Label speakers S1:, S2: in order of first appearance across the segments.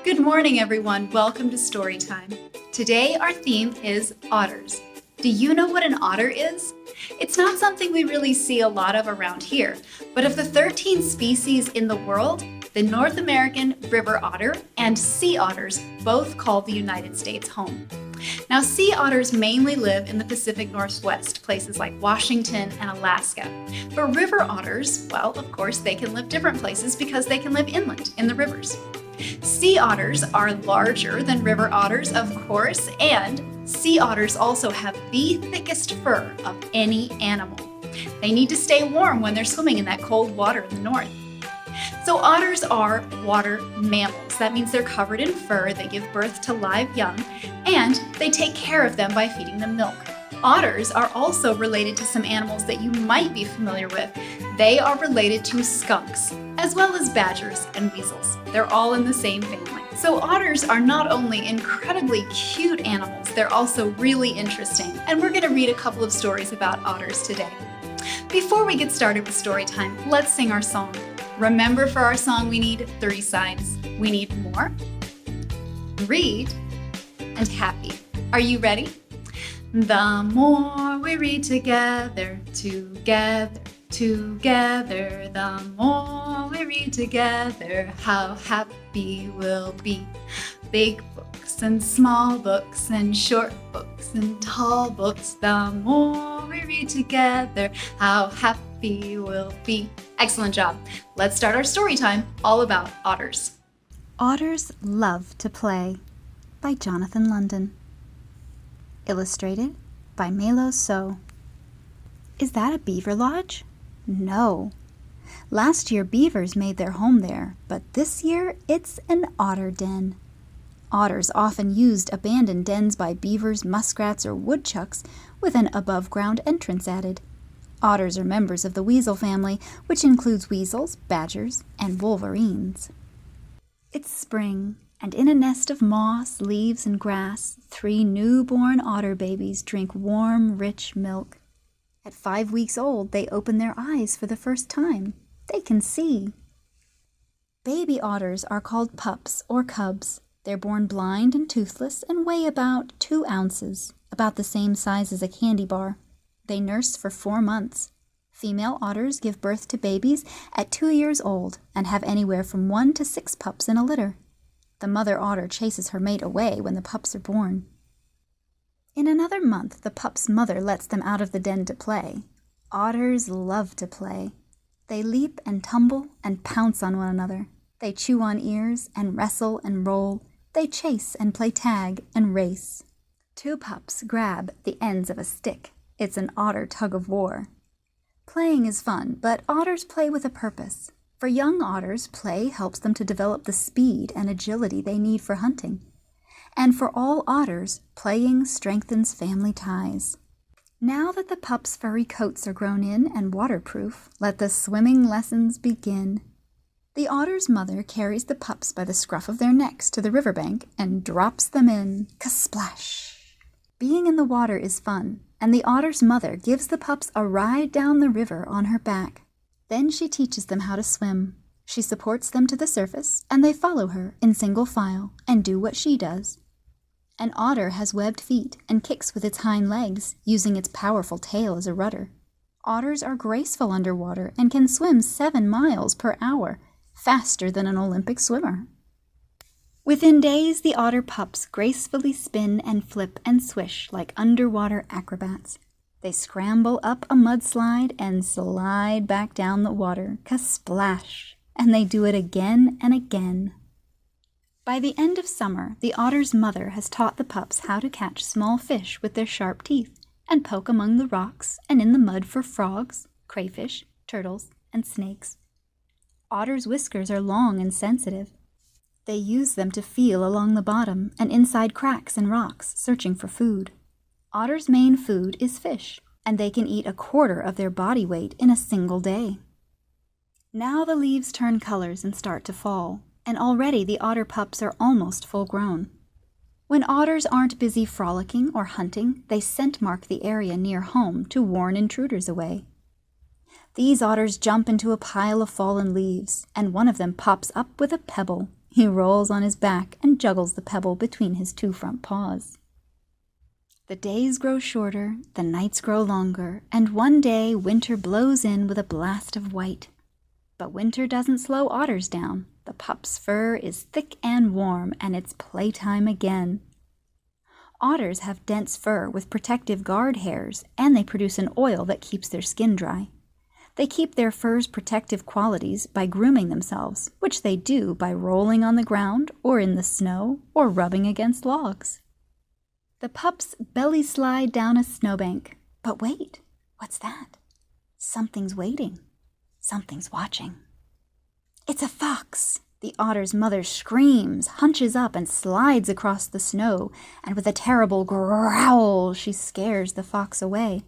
S1: Good morning, everyone. Welcome to Storytime. Today, our theme is otters. Do you know what an otter is? It's not something we really see a lot of around here, but of the 13 species in the world, the North American river otter and sea otters both call the United States home. Now, sea otters mainly live in the Pacific Northwest, places like Washington and Alaska. But river otters, well, of course, they can live different places because they can live inland in the rivers. Sea otters are larger than river otters, of course, and sea otters also have the thickest fur of any animal. They need to stay warm when they're swimming in that cold water in the north. So otters are water mammals. That means they're covered in fur, they give birth to live young, and they take care of them by feeding them milk. Otters are also related to some animals that you might be familiar with. They are related to skunks, as well as badgers and weasels. They're all in the same family. So otters are not only incredibly cute animals, they're also really interesting. And we're going to read a couple of stories about otters today. Before we get started with story time, let's sing our song. Remember, for our song, we need 3 signs. We need more, read, and happy. Are you ready? The more we read together, the more we read together, how happy we'll be. Big books and small books and short books and tall books, the more we read together, how happy we'll be. Excellent job. Let's start our story time all about otters.
S2: Otters Love to Play by Jonathan London. Illustrated by Melo So. Is that a beaver lodge? No. Last year beavers made their home there, but this year it's an otter den. Otters often used abandoned dens by beavers, muskrats, or woodchucks with an above-ground entrance added. Otters are members of the weasel family, which includes weasels, badgers, and wolverines. It's spring, and in a nest of moss, leaves, and grass, 3 newborn otter babies drink warm, rich milk. At 5 weeks old, they open their eyes for the first time. They can see. Baby otters are called pups or cubs. They're born blind and toothless and weigh about 2 ounces, about the same size as a candy bar. They nurse for 4 months. Female otters give birth to babies at 2 years old and have anywhere from 1 to 6 pups in a litter. The mother otter chases her mate away when the pups are born. In another month, the pup's mother lets them out of the den to play. Otters love to play. They leap and tumble and pounce on one another. They chew on ears and wrestle and roll. They chase and play tag and race. 2 pups grab the ends of a stick. It's an otter tug-of-war. Playing is fun, but otters play with a purpose. For young otters, play helps them to develop the speed and agility they need for hunting. And for all otters, playing strengthens family ties. Now that the pups' furry coats are grown in and waterproof, let the swimming lessons begin. The otter's mother carries the pups by the scruff of their necks to the riverbank and drops them in. Ka-splash! Being in the water is fun, and the otter's mother gives the pups a ride down the river on her back. Then she teaches them how to swim. She supports them to the surface, and they follow her in single file and do what she does. An otter has webbed feet and kicks with its hind legs, using its powerful tail as a rudder. Otters are graceful underwater and can swim 7 miles per hour, faster than an Olympic swimmer. Within days, the otter pups gracefully spin and flip and swish like underwater acrobats. They scramble up a mudslide and slide back down the water, ka-splash, and they do it again and again. By the end of summer, the otter's mother has taught the pups how to catch small fish with their sharp teeth and poke among the rocks and in the mud for frogs, crayfish, turtles, and snakes. Otters' whiskers are long and sensitive. They use them to feel along the bottom and inside cracks and rocks, searching for food. Otters' main food is fish, and they can eat 1/4 of their body weight in a single day. Now the leaves turn colors and start to fall, and already the otter pups are almost full grown. When otters aren't busy frolicking or hunting, they scent mark the area near home to warn intruders away. These otters jump into a pile of fallen leaves, and one of them pops up with a pebble. He rolls on his back and juggles the pebble between his two front paws. The days grow shorter, the nights grow longer, and one day winter blows in with a blast of white. But winter doesn't slow Otters down. The pup's fur is thick and warm, and it's playtime again. Otters have dense fur with protective guard hairs, and they produce an oil that keeps their skin dry. They keep their fur's protective qualities by grooming themselves, which they do by rolling on the ground or in the snow or rubbing against logs. The pups belly slide down a snowbank. But wait, what's that? Something's waiting. Something's watching. It's a fox! The otter's mother screams, hunches up, and slides across the snow, and with a terrible growl, she scares the fox away.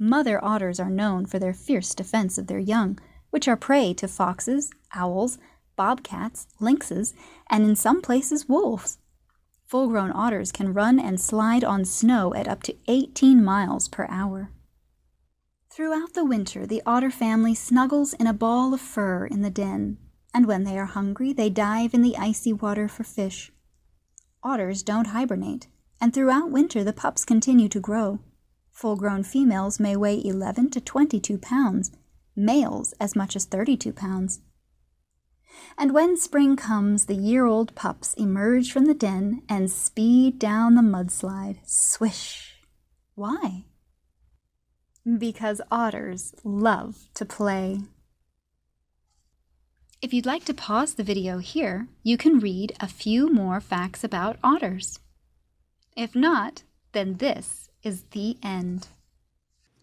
S2: Mother otters are known for their fierce defense of their young, which are prey to foxes, owls, bobcats, lynxes, and in some places wolves. Full-grown otters can run and slide on snow at up to 18 miles per hour. Throughout the winter, the otter family snuggles in a ball of fur in the den, and when they are hungry, they dive in the icy water for fish. Otters don't hibernate, and throughout winter the pups continue to grow. Full-grown females may weigh 11 to 22 pounds, males as much as 32 pounds. And when spring comes, the year-old pups emerge from the den and speed down the mudslide. Swish! Why? Because otters love to play. If you'd like to pause the video here, you can read a few more facts about otters. If not, then this is the end.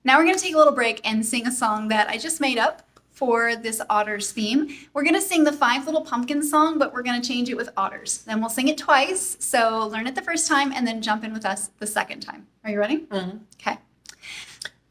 S1: Now we're going to take a little break and sing a song that I just made up for this Otters theme. We're going to sing the 5 Little Pumpkins song, but we're going to change it with otters. Then we'll sing it twice, so learn it the first time and then jump in with us the second time. Are you ready?
S3: Mm-hmm.
S1: Okay.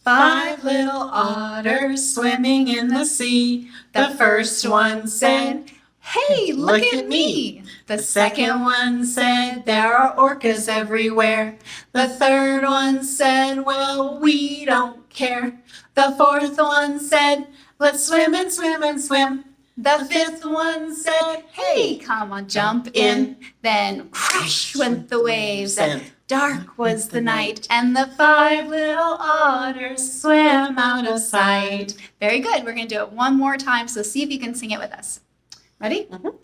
S3: 5 little otters swimming in the sea. The first one said,
S1: "Hey, look at me!"
S3: The second one said, "There are orcas everywhere." The third one said, "Well, we don't care." The fourth one said, "Let's swim and swim and swim." The fifth one said,
S1: "Hey, come on, jump in." Then crash went the waves, and dark was the night, and the 5 little otters swam out of sight. Very good. We're going to do it one more time, so see if you can sing it with us. Ready?
S3: Mm-hmm.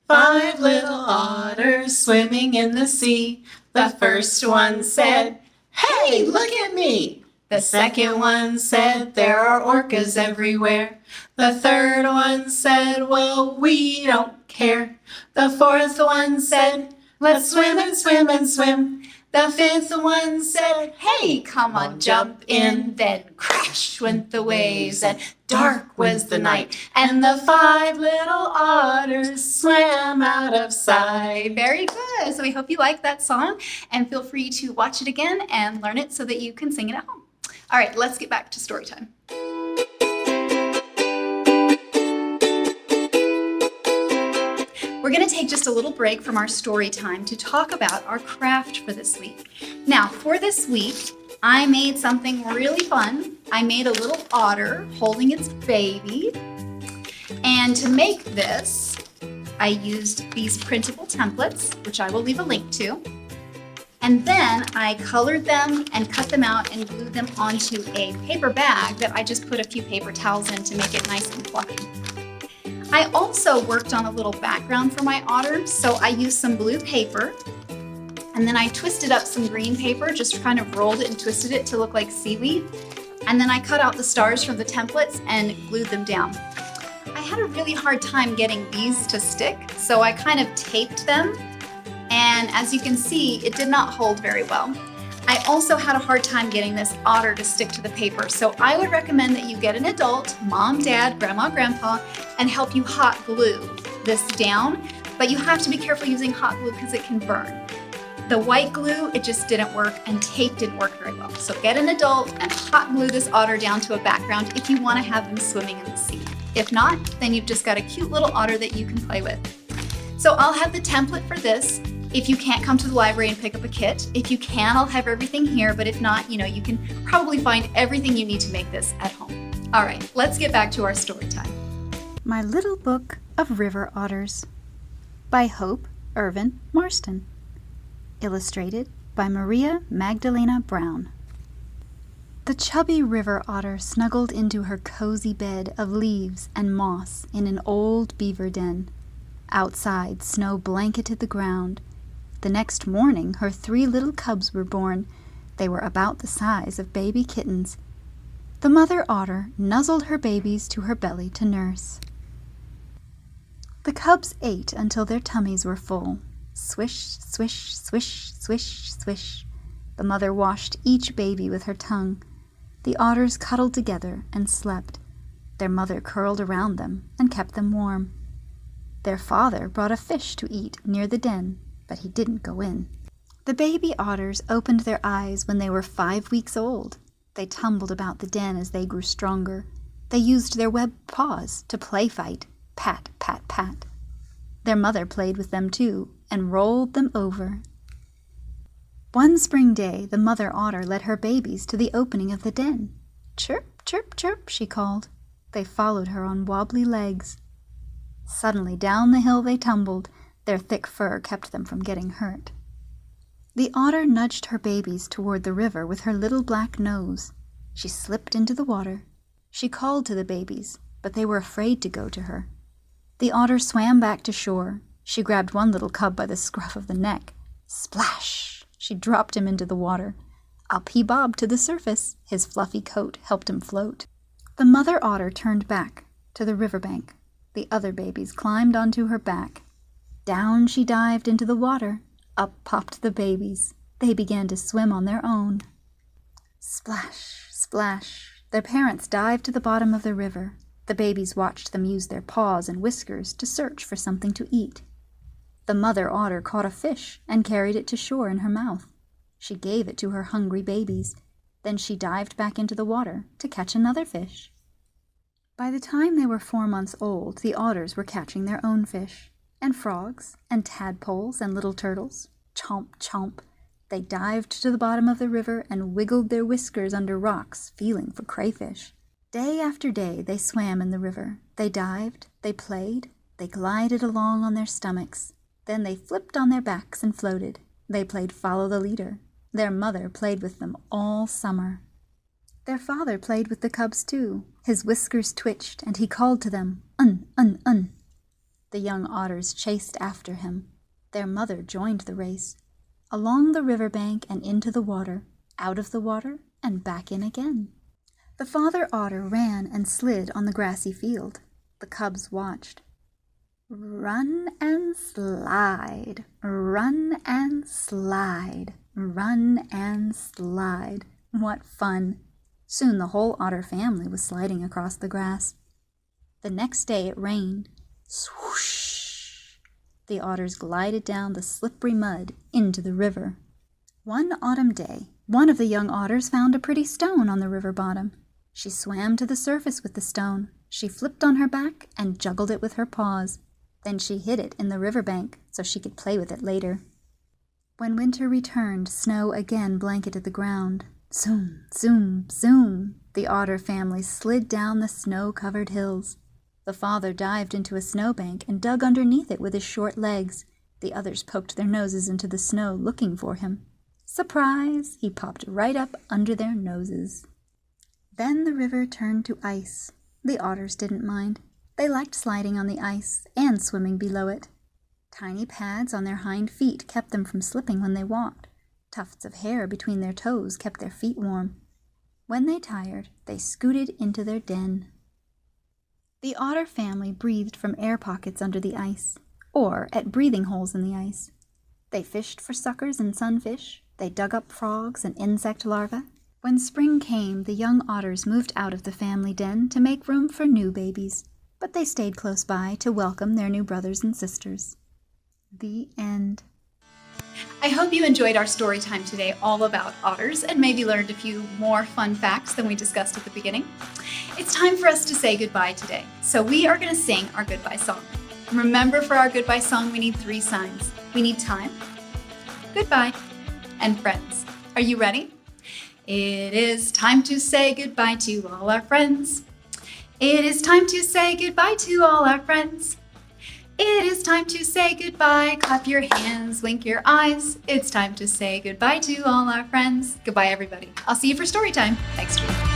S3: 5 little otters swimming in the sea. The first one said, "Hey, look at me." The second one said, "There are orcas everywhere." The third one said, "Well, we don't care." The fourth one said, "Let's swim and swim and swim." The fifth one said, "Hey, come on, jump in." Then crash went the waves, and dark was the night, and the 5 little otters swam out of sight. Very good. So we hope you like that song, and feel free to watch it again and learn it so that you can sing it at home. All right, let's get back to story time. We're going to take just a little break from our story time to talk about our craft for this week. Now, for this week, I made something really fun. I made a little otter holding its baby. And to make this, I used these printable templates, which I will leave a link to. And then I colored them and cut them out and glued them onto a paper bag that I just put a few paper towels in to make it nice and fluffy. I also worked on a little background for my otter, so I used some blue paper, and then I twisted up some green paper, just kind of rolled it and twisted it to look like seaweed. And then I cut out the stars from the templates and glued them down. I had a really hard time getting these to stick, so I kind of taped them. And as you can see, it did not hold very well. I also had a hard time getting this otter to stick to the paper, so I would recommend that you get an adult, mom, dad, grandma, grandpa, and help you hot glue this down. But you have to be careful using hot glue because it can burn. The white glue, it just didn't work, and tape didn't work very well. So get an adult and hot glue this otter down to a background if you want to have them swimming in the sea. If not, then you've just got a cute little otter that you can play with. So I'll have the template for this. If you can't come to the library and pick up a kit, if you can, I'll have everything here, but if not, you can probably find everything you need to make this at home. All right, let's get back to our story time.
S2: My Little Book of River Otters. by Hope Irvin Marston. Illustrated by Maria Magdalena Brown. The chubby river otter snuggled into her cozy bed of leaves and moss in an old beaver den. Outside, snow blanketed the ground. The next morning, her 3 little cubs were born. They were about the size of baby kittens. The mother otter nuzzled her babies to her belly to nurse. The cubs ate until their tummies were full. Swish, swish, swish, swish, swish. The mother washed each baby with her tongue. The otters cuddled together and slept. Their mother curled around them and kept them warm. Their father brought a fish to eat near the den, but he didn't go in. The baby otters opened their eyes when they were 5 weeks old. They tumbled about the den as they grew stronger. They used their webbed paws to play fight. Pat, pat, pat. Their mother played with them too and rolled them over. One spring day, the mother otter led her babies to the opening of the den. Chirp, chirp, chirp, she called. They followed her on wobbly legs. Suddenly down the hill they tumbled. Their thick fur kept them from getting hurt. The otter nudged her babies toward the river with her little black nose. She slipped into the water. She called to the babies, but they were afraid to go to her. The otter swam back to shore. She grabbed one little cub by the scruff of the neck. Splash! She dropped him into the water. Up he bobbed to the surface. His fluffy coat helped him float. The mother otter turned back to the riverbank. The other babies climbed onto her back. Down she dived into the water. Up popped the babies. They began to swim on their own. Splash, splash. Their parents dived to the bottom of the river. The babies watched them use their paws and whiskers to search for something to eat. The mother otter caught a fish and carried it to shore in her mouth. She gave it to her hungry babies. Then she dived back into the water to catch another fish. By the time they were 4 months old, the otters were catching their own fish, and frogs, and tadpoles, and little turtles. Chomp, chomp. They dived to the bottom of the river and wiggled their whiskers under rocks, feeling for crayfish. Day after day they swam in the river. They dived, they played, they glided along on their stomachs. Then they flipped on their backs and floated. They played follow the leader. Their mother played with them all summer. Their father played with the cubs too. His whiskers twitched and he called to them, un, un, un. The young otters chased after him. Their mother joined the race. Along the riverbank and into the water, out of the water and back in again. The father otter ran and slid on the grassy field. The cubs watched. Run and slide, run and slide, run and slide. What fun! Soon the whole otter family was sliding across the grass. The next day it rained. Swoosh! The otters glided down the slippery mud into the river. One autumn day, one of the young otters found a pretty stone on the river bottom. She swam to the surface with the stone. She flipped on her back and juggled it with her paws. Then she hid it in the riverbank so she could play with it later. When winter returned, snow again blanketed the ground. Zoom, zoom, zoom, the otter family slid down the snow-covered hills. The father dived into a snowbank and dug underneath it with his short legs. The others poked their noses into the snow looking for him. Surprise! He popped right up under their noses. Then the river turned to ice. The otters didn't mind. They liked sliding on the ice and swimming below it. Tiny pads on their hind feet kept them from slipping when they walked. Tufts of hair between their toes kept their feet warm. When they tired, they scooted into their den. The otter family breathed from air pockets under the ice, or at breathing holes in the ice. They fished for suckers and sunfish. They dug up frogs and insect larvae. When spring came, the young otters moved out of the family den to make room for new babies, but they stayed close by to welcome their new brothers and sisters. The end.
S1: I hope you enjoyed our story time today all about otters and maybe learned a few more fun facts than we discussed at the beginning. It's time for us to say goodbye today, so we are going to sing our goodbye song. Remember, for our goodbye song, we need 3 signs. We need time, goodbye, and friends. Are you ready? It is time to say goodbye to all our friends. It is time to say goodbye to all our friends. It is time to say goodbye. Clap your hands, wink your eyes. It's time to say goodbye to all our friends. Goodbye, everybody. I'll see you for story time next week.